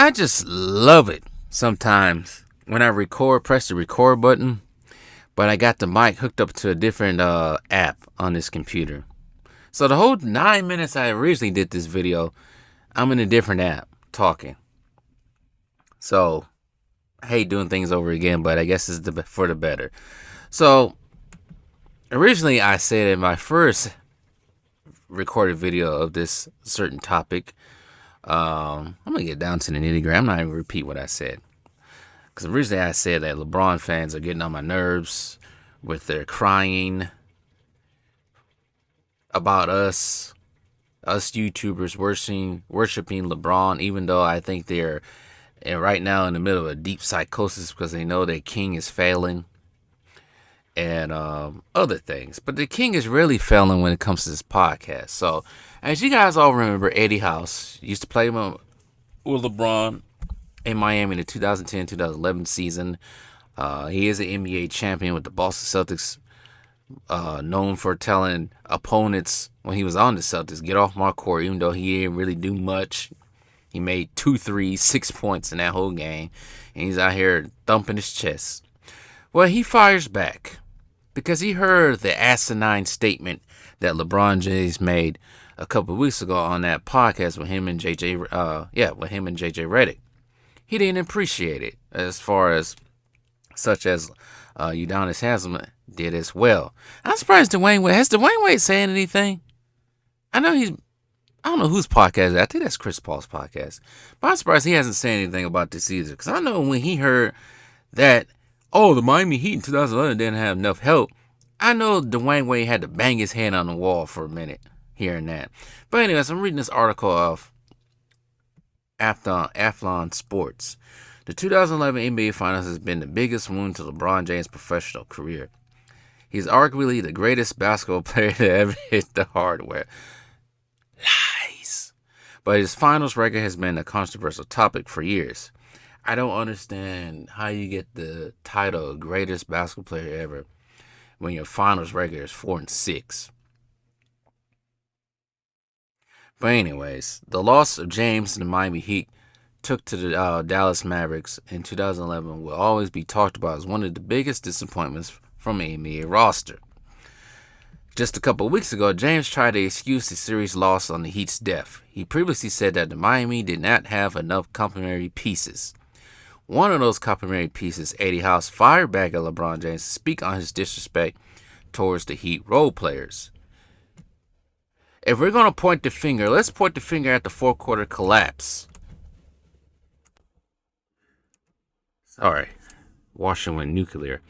I just love it sometimes when I record, press the record button, but I got the mic hooked up to a different app on this computer. So the whole 9 minutes I originally did this video, I'm in a different app talking. So I hate doing things over again, but I guess it's for the better. So originally I said in my first recorded video of this certain topic, I'm going to get down to the nitty-gritty. I'm not even going to repeat what I said. Because originally I said that LeBron fans are getting on my nerves with their crying about us YouTubers worshiping LeBron, even though I think they're right now in the middle of a deep psychosis because they know their king is failing and other things. But the king is really failing when it comes to this podcast. So, as you guys all remember, Eddie House used to play with LeBron in Miami in the 2010-2011 season. He is an NBA champion with the Boston Celtics, known for telling opponents when he was on the Celtics, get off my court, even though he didn't really do much. He made 2 threes, 6 points in that whole game, and he's out here thumping his chest. Well, he fires back because he heard the asinine statement that LeBron James made a couple of weeks ago on that podcast with him and JJ Redick. He didn't appreciate it as far as such as Udonis Haslem did as well. I'm surprised Dwayne Wade. Has Dwayne Wade saying anything? I don't know whose podcast is that. I think that's Chris Paul's podcast. But I'm surprised he hasn't said anything about this either. Because I know when he heard that, the Miami Heat in 2011 didn't have enough help, I know Dwayne Wade had to bang his head on the wall for a minute, hearing that. But anyways, I'm reading this article of Athlon Sports. The 2011 NBA Finals has been the biggest wound to LeBron James' professional career. He's arguably the greatest basketball player to ever hit the hardware. Lies. But his finals record has been a controversial topic for years. I don't understand how you get the title of greatest basketball player ever when your finals record is 4-6. But anyways, the loss of James and the Miami Heat took to the Dallas Mavericks in 2011 will always be talked about as one of the biggest disappointments from the NBA roster. Just a couple of weeks ago, James tried to excuse the series loss on the Heat's death. He previously said that the Miami did not have enough complementary pieces. One of those complementary pieces, Eddie House, fired back at LeBron James to speak on his disrespect towards the Heat role players. If we're going to point the finger, let's point the finger at the fourth quarter collapse. Sorry, Washington went nuclear.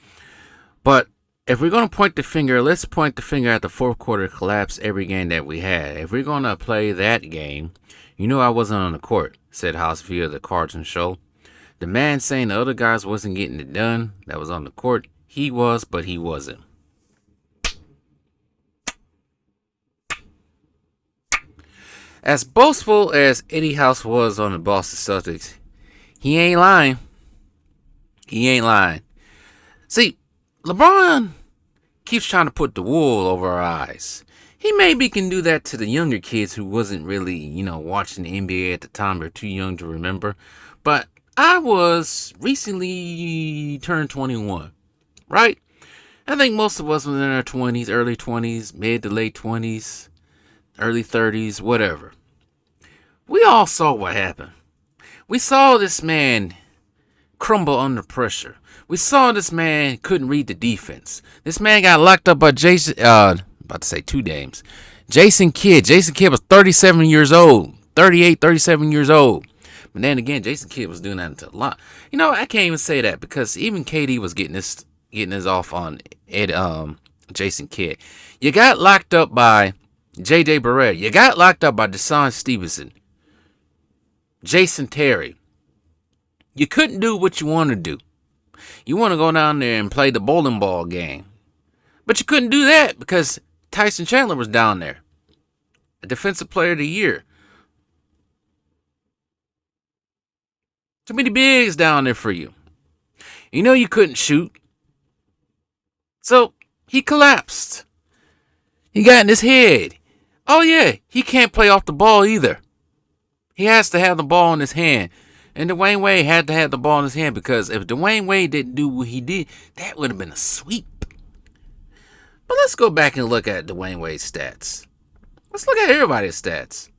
But if we're going to point the finger, let's point the finger at the fourth quarter collapse every game that we had. If we're going to play that game, I wasn't on the court, said House via the Carlton show. The man saying the other guys wasn't getting it done that was on the court, he was, but he wasn't. As boastful as Eddie House was on the Boston Celtics, he ain't lying. He ain't lying. See, LeBron keeps trying to put the wool over our eyes. He maybe can do that to the younger kids who wasn't really, watching the NBA at the time or too young to remember. But I was recently turned 21, right? I think most of us were in our 20s, early 20s, mid to late 20s, early 30s, whatever. We all saw what happened. We saw this man crumble under pressure. We saw this man couldn't read the defense. This man got locked up by Jason, about to say 2 names. Jason Kidd. Jason Kidd was 37 years old. 38, 37 years old. But then again, Jason Kidd was doing that until a lot. I can't even say that because even KD was getting his off on Jason Kidd. You got locked up by J.J. Barrett. You got locked up by Deshaun Stevenson. Jason Terry. You couldn't do what you want to do. You want to go down there and play the bowling ball game. But you couldn't do that because Tyson Chandler was down there. A defensive player of the year. Too many bigs down there for you. You couldn't shoot. So he collapsed. He got in his head. Oh yeah, he can't play off the ball either. He has to have the ball in his hand. And Dwayne Wade had to have the ball in his hand, because if Dwayne Wade didn't do what he did, that would have been a sweep. But let's go back and look at Dwayne Wade's stats. Let's look at everybody's stats.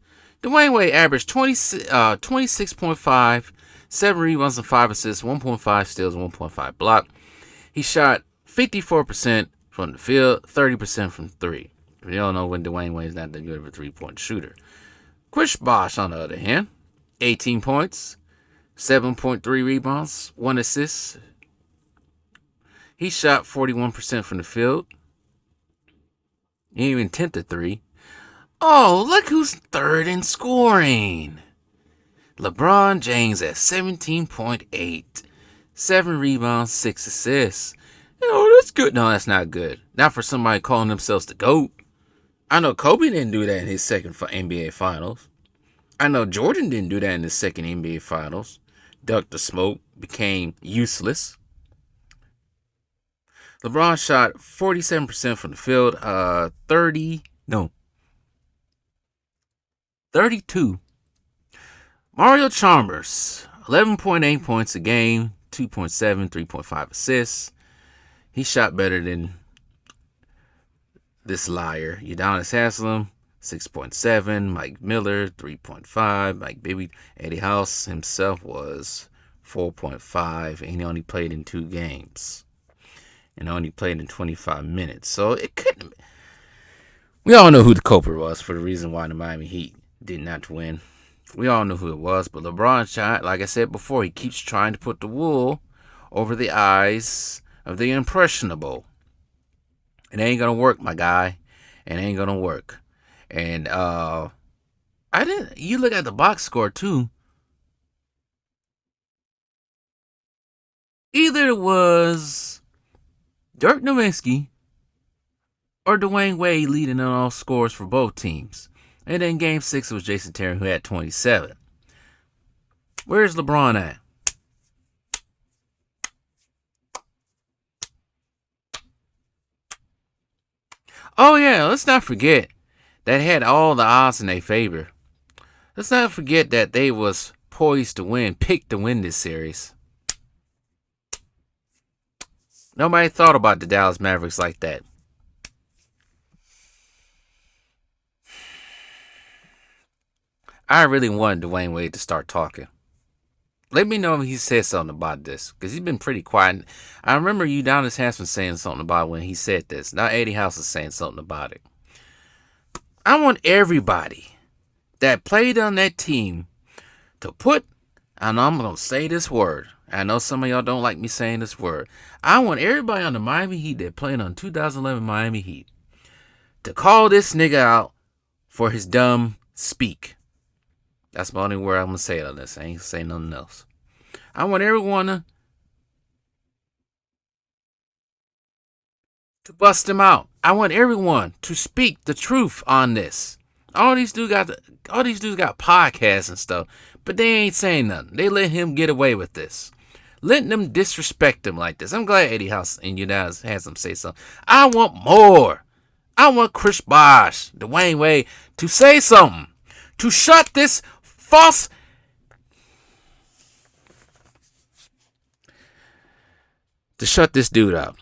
Dwayne Wade averaged 26.5, 7 rebounds and 5 assists, 1.5 steals, 1.5 block. He shot 54% from the field, 30% from 3. We all know when Dwayne Wade's not that good of a 3-point shooter. Chris Bosh, on the other hand, 18 points, 7.3 rebounds, 1 assist. He shot 41% from the field. He didn't even attempt a 3. Oh, look who's third in scoring. LeBron James at 17.8. 7 rebounds, 6 assists. That's good. No, that's not good. Not for somebody calling themselves the GOAT. I know Kobe didn't do that in his second NBA Finals. I know Jordan didn't do that in his second NBA Finals. Ducked the smoke, became useless. LeBron shot 47% from the field, 32. Mario Chalmers, 11.8 points a game, 2.7, 3.5 assists. He shot better than this liar. Udonis Haslem, 6.7. Mike Miller, 3.5. Mike Bibby. Eddie House himself was 4.5. And he only played in 2 games. And only played in 25 minutes. So it couldn't. We all know who the culprit was for the reason why the Miami Heat did not win. We all know who it was. But LeBron shot, like I said before, he keeps trying to put the wool over the eyes of the impressionable. It ain't gonna work, my guy. It ain't gonna work. And you look at the box score too. Either it was Dirk Nowitzki or Dwayne Wade leading on all scores for both teams. And then game 6 was Jason Terry, who had 27. Where's LeBron at? Oh yeah, let's not forget that had all the odds in their favor. Let's not forget that they was poised to win, picked to win this series. Nobody thought about the Dallas Mavericks like that. I really wanted Dwayne Wade to start talking. Let me know if he said something about this, because he's been pretty quiet. I remember Udonis Haslem saying something about it when he said this. Now Eddie House is saying something about it. I want everybody that played on that team to put, and I'm going to say this word. I know some of y'all don't like me saying this word. I want everybody on the Miami Heat that played on 2011 Miami Heat to call this nigga out for his dumb speak. That's the only word I'm going to say on this. I ain't saying nothing else. I want everyone to bust him out. I want everyone to speak the truth on this. All these dudes got podcasts and stuff, but they ain't saying nothing. They let him get away with this. Letting them disrespect him like this. I'm glad Eddie House and you guys has them say something. I want more. I want Chris Bosh, Dwayne Wade to say something. To shut this false. To shut this dude up.